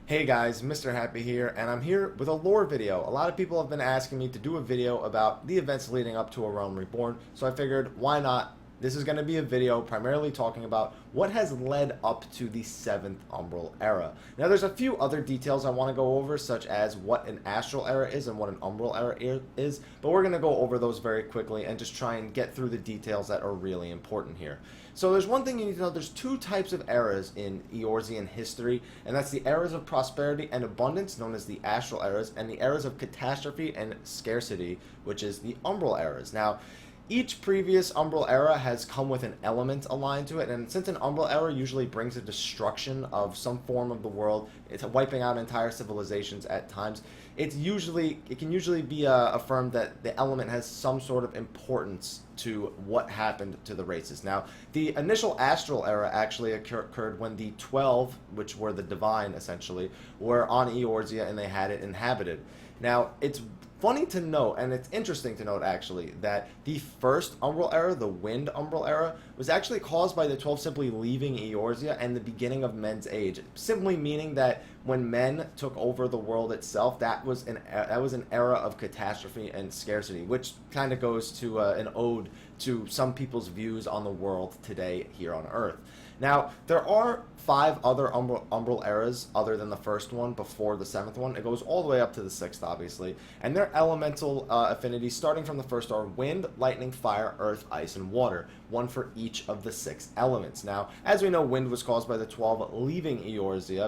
Hey guys, Mr. Happy here, and I'm here with a lore video. A lot of people have been asking me to do a video about the events leading up to A Realm Reborn, so I figured, why not? This is going to be a video primarily talking about what has led up to the 7th Umbral era. Now there's a few other details I want to go over, such as what an Astral era is and what an Umbral era is, but we're going to go over those very quickly and just try and get through the details that are really important here. So there's one thing you need to know: there's two types of eras in Eorzean history, and that's the eras of prosperity and abundance, known as the Astral eras, and the eras of catastrophe and scarcity, which is the Umbral eras. Now, each previous Umbral era has come with an element aligned to it, and since an Umbral era usually brings a destruction of some form of the world, it's wiping out entire civilizations at times, it can usually be affirmed that the element has some sort of importance to what happened to the races. Now, the initial Astral era actually occurred when the 12, which were the Divine essentially, were on Eorzea and they had it inhabited. Now, it's funny to note, and it's interesting to note actually, that the first Umbral era, the Wind Umbral era, was actually caused by the 12 simply leaving Eorzea and the beginning of men's age, simply meaning that when men took over the world itself, that was an era of catastrophe and scarcity, which kind of goes to an ode to some people's views on the world today here on Earth. Now, there are 5 other Umbral eras other than the first one before the 7th one. It goes all the way up to the 6th, obviously. And their elemental affinities, starting from the first, are wind, lightning, fire, earth, ice, and water. One for each of the 6 elements. Now, as we know, wind was caused by the 12 leaving Eorzea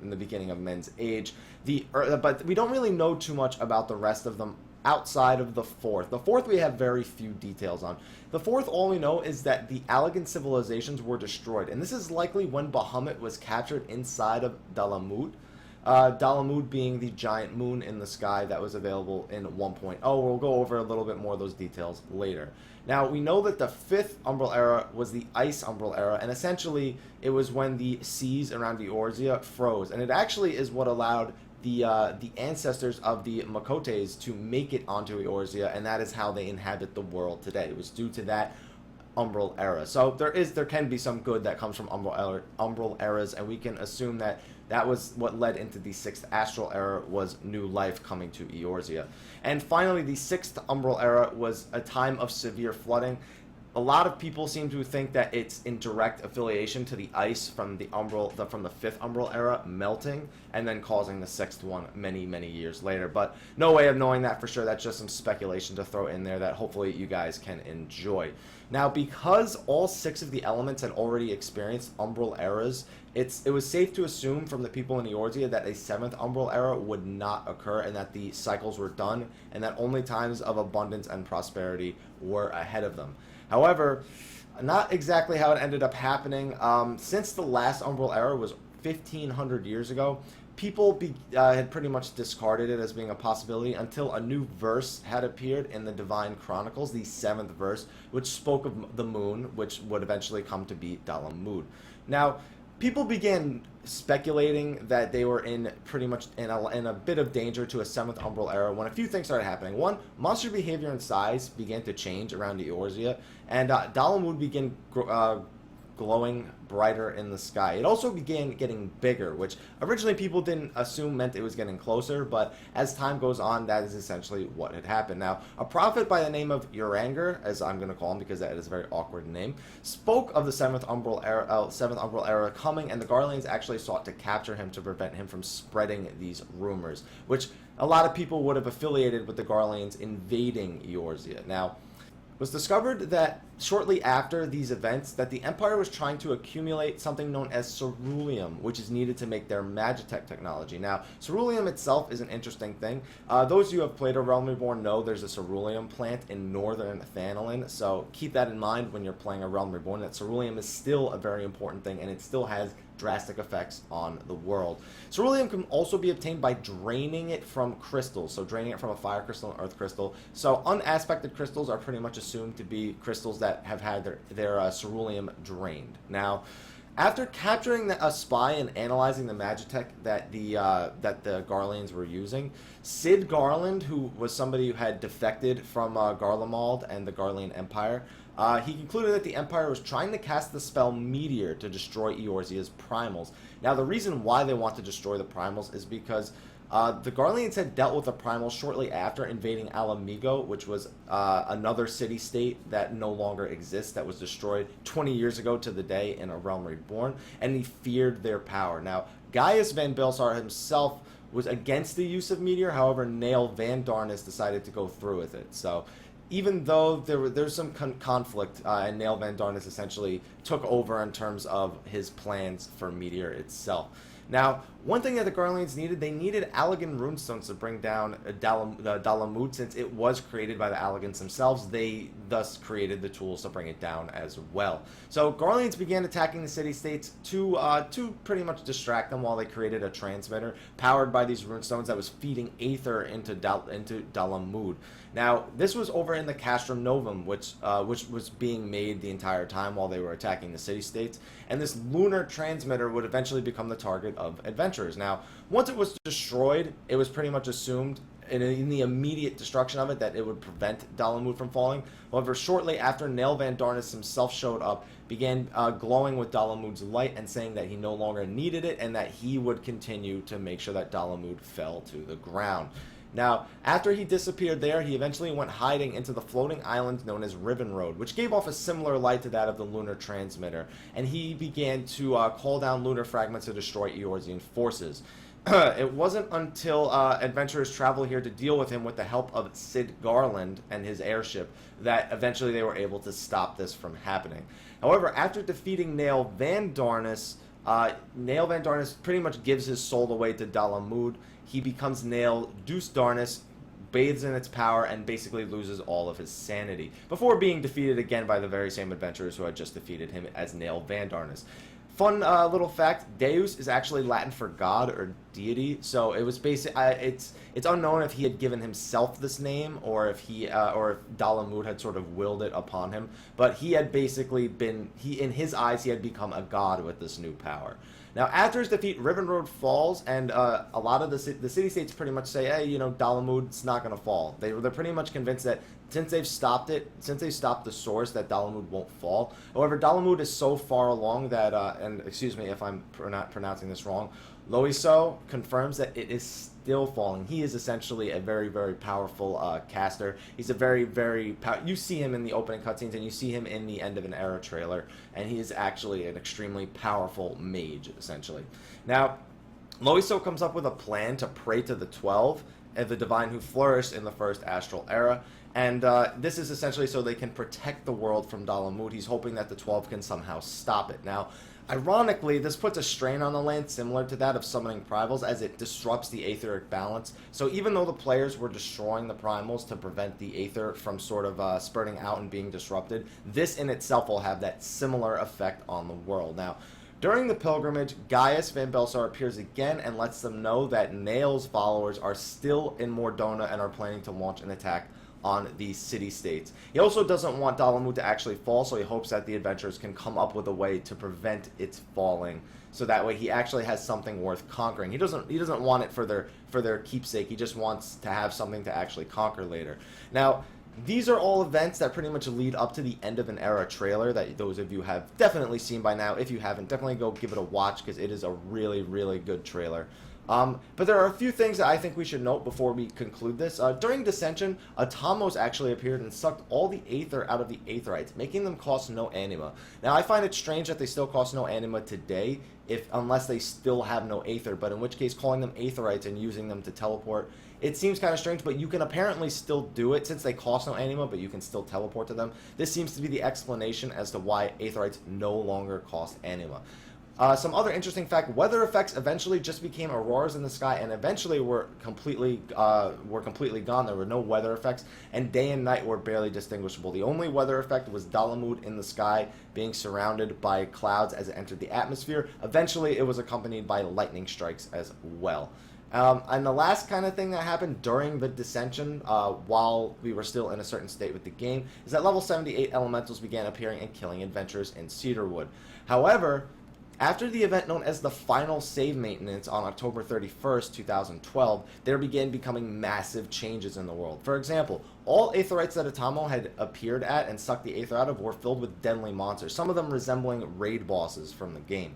in the beginning of men's age. But we don't really know too much about the rest of them outside of the 4th. The 4th we have very few details on. The 4th, all we know is that the Allagan civilizations were destroyed, and this is likely when Bahamut was captured inside of Dalamud. Dalamud being the giant moon in the sky that was available in 1.0. We'll go over a little bit more of those details later. Now, we know that the 5th Umbral era was the Ice Umbral era, and essentially it was when the seas around Eorzea froze, and it actually is what allowed the ancestors of the Makotes to make it onto Eorzea, and that is how they inhabit the world today. It was due to that Umbral era. So there can be some good that comes from Umbral eras, and we can assume that that was what led into the 6th Astral era, was new life coming to Eorzea. And finally, the 6th Umbral era was a time of severe flooding. A lot of people seem to think that it's in direct affiliation to the ice from the 5th Umbral era melting and then causing the 6th one many, many years later. But no way of knowing that for sure. That's just some speculation to throw in there that hopefully you guys can enjoy. Now, because all 6 of the elements had already experienced Umbral eras, it was safe to assume from the people in Eorzea that a 7th Umbral era would not occur, and that the cycles were done, and that only times of abundance and prosperity were ahead of them. However, not exactly how it ended up happening. Since the last Umbral era was 1,500 years ago, people had pretty much discarded it as being a possibility until a new verse had appeared in the Divine Chronicles, the 7th verse, which spoke of the moon, which would eventually come to be Dalamud. Now, people began speculating that they were pretty much in a bit of danger to a 7th Umbral era when a few things started happening. One, monster behavior and size began to change around Eorzea, and Dalamud began glowing brighter in the sky. It also began getting bigger, which originally people didn't assume meant it was getting closer, but as time goes on, that is essentially what had happened. Now, a prophet by the name of Uranger, as I'm going to call him because that is a very awkward name, spoke of the 7th Umbral era coming, and the Garleans actually sought to capture him to prevent him from spreading these rumors, which a lot of people would have affiliated with the Garleans invading Eorzea. Now, it was discovered that shortly after these events that the Empire was trying to accumulate something known as ceruleum, which is needed to make their Magitech technology. Now, ceruleum itself is an interesting thing. Those of you who have played A Realm Reborn know there's a ceruleum plant in northern Thanalan, so keep that in mind when you're playing A Realm Reborn, that ceruleum is still a very important thing, and it still has drastic effects on the world. Ceruleum can also be obtained by draining it from crystals, so draining it from a fire crystal and earth crystal. So unaspected crystals are pretty much assumed to be crystals that have had their ceruleum drained. Now, after capturing a spy and analyzing the Magitech that the Garleans were using, Sid Garland, who was somebody who had defected from Garlemald and the Garlean Empire, He concluded that the Empire was trying to cast the spell Meteor to destroy Eorzea's primals. Now, the reason why they want to destroy the primals is because the Garleans had dealt with the primals shortly after invading Alamigo, which was another city-state that no longer exists, that was destroyed 20 years ago to the day in A Realm Reborn, and he feared their power. Now, Gaius Van Baelsar himself was against the use of Meteor, however, Nael Van Darnus decided to go through with it. So even though there's some conflict, and Nael Van Darnus essentially took over in terms of his plans for Meteor itself. Now, one thing that the Garleans needed, they needed Allagan runestones to bring down Dalamud, since it was created by the Allagans themselves. They thus created the tools to bring it down as well. So Garleans began attacking the city-states to pretty much distract them while they created a transmitter powered by these runestones that was feeding aether into Dalamud. Now, this was over in the Castrum Novum, which was being made the entire time while they were attacking the city-states, and this lunar transmitter would eventually become the target of adventurers. Now, once it was destroyed, it was pretty much assumed in the immediate destruction of it that it would prevent Dalamud from falling. However, shortly after, Nael Van Darnus himself showed up, began glowing with Dalamud's light and saying that he no longer needed it and that he would continue to make sure that Dalamud fell to the ground. Now, after he disappeared there, he eventually went hiding into the floating island known as Riven Road, which gave off a similar light to that of the lunar transmitter, and he began to call down lunar fragments to destroy Eorzean forces. It wasn't until adventurers traveled here to deal with him with the help of Sid Garland and his airship that eventually they were able to stop this from happening. However, after defeating Nael Van Darnus, pretty much gives his soul away to Dalamud. He becomes Nael Deuce Darnus, bathes in its power, and basically loses all of his sanity, before being defeated again by the very same adventurers who had just defeated him as Nael Van Darnus. Fun little fact, Deus is actually Latin for God or deity, so it was it's unknown if he had given himself this name or if Dalamud had sort of willed it upon him, but he had basically in his eyes, he had become a god with this new power. Now, after his defeat, Riven Road falls, and a lot of the city-states pretty much say, hey, Dalamud's not going to fall. They're pretty much convinced that since they've stopped the source, that Dalamud won't fall. However, Dalamud is so far along that, and excuse me if I'm not pronouncing this wrong, Loiso confirms that it is still falling. He is essentially a very, very powerful caster. He's a very, very you see him in the opening cutscenes, and you see him in the End of an Era trailer, and he is actually an extremely powerful mage, essentially. Now, Loiso comes up with a plan to pray to the 12, the divine who flourished in the first Astral Era, and this is essentially so they can protect the world from Dalamud. He's hoping that the 12 can somehow stop it. Now, ironically, this puts a strain on the land similar to that of summoning primals, as it disrupts the aetheric balance. So even though the players were destroying the primals to prevent the aether from sort of spurting out and being disrupted, this in itself will have that similar effect on the world. Now, during the pilgrimage, Gaius Van Baelsar appears again and lets them know that Nael's followers are still in Mordona and are planning to launch an attack on the city-states. He also doesn't want Dalamud to actually fall, so he hopes that the adventurers can come up with a way to prevent its falling, so that way he actually has something worth conquering. He doesn't want it for their keepsake. He just wants to have something to actually conquer later. Now, these are all events that pretty much lead up to the End of an Era trailer that those of you have definitely seen by now. If you haven't, definitely go give it a watch, because it is a really, really good trailer. But there are a few things that I think we should note before we conclude this. During Dissension, Atamos actually appeared and sucked all the aether out of the aetherites, making them cost no anima. Now, I find it strange that they still cost no anima today, unless they still have no aether, but in which case calling them aetherites and using them to teleport, it seems kind of strange, but you can apparently still do it since they cost no anima, but you can still teleport to them. This seems to be the explanation as to why aetherites no longer cost anima. Some other interesting fact, weather effects eventually just became auroras in the sky, and eventually were completely gone. There were no weather effects, and day and night were barely distinguishable. The only weather effect was Dalamud in the sky being surrounded by clouds as it entered the atmosphere. Eventually, it was accompanied by lightning strikes as well. And the last kind of thing that happened during the Dissension, while we were still in a certain state with the game, is that level 78 elementals began appearing and killing adventurers in Cedarwood. However, After the event known as the Final Save Maintenance on October 31st, 2012, there began becoming massive changes in the world. For example, all Aetherites that Atamo had appeared at and sucked the Aether out of were filled with deadly monsters, some of them resembling raid bosses from the game.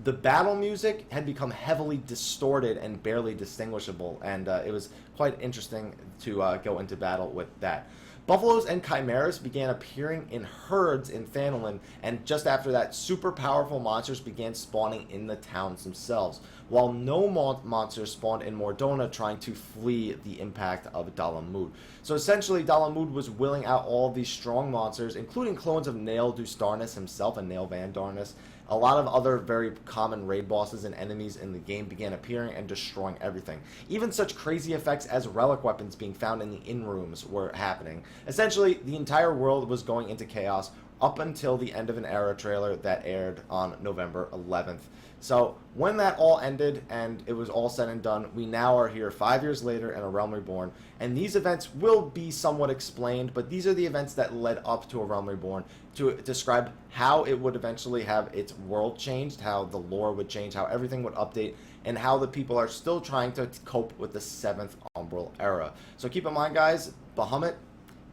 The battle music had become heavily distorted and barely distinguishable, and it was quite interesting to go into battle with that. Buffaloes and chimeras began appearing in herds in Thanalan, and just after that, super powerful monsters began spawning in the towns themselves, while no monsters spawned in Mordona trying to flee the impact of Dalamud. So essentially, Dalamud was willing out all these strong monsters, including clones of Nail Dus Darnus himself and Nail Van Darnus. A lot of other very common raid bosses and enemies in the game began appearing and destroying everything. Even such crazy effects as relic weapons being found in the inn rooms were happening. Essentially, the entire world was going into chaos up until the end of an era trailer that aired on November 11th. So when that all ended and it was all said and done, we now are here 5 years later in A Realm Reborn, and these events will be somewhat explained, but these are the events that led up to A Realm Reborn to describe how it would eventually have its world changed, how the lore would change, how everything would update, and how the people are still trying to cope with the 7th Umbral era. So keep in mind, guys, Bahamut,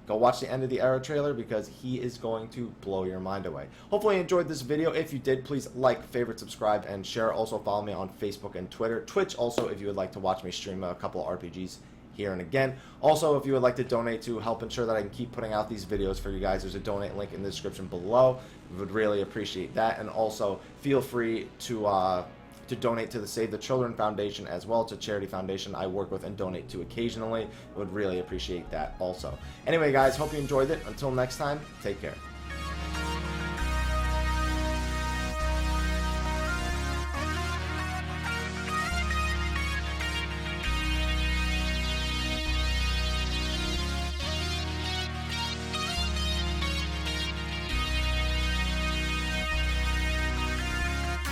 go watch the end of the era trailer because he is going to blow your mind away. Hopefully you enjoyed this video. If you did, please like, favorite, subscribe, and share. Also follow me on Facebook and Twitter. Twitch also if you would like to watch me stream a couple of RPGs here and again. Also, if you would like to donate to help ensure that I can keep putting out these videos for you guys, there's a donate link in the description below. We would really appreciate that. And also feel free to donate to the Save the Children Foundation as well. It's a charity foundation I work with and donate to occasionally. Would really appreciate that also. Anyway, guys, hope you enjoyed it. Until next time, take care.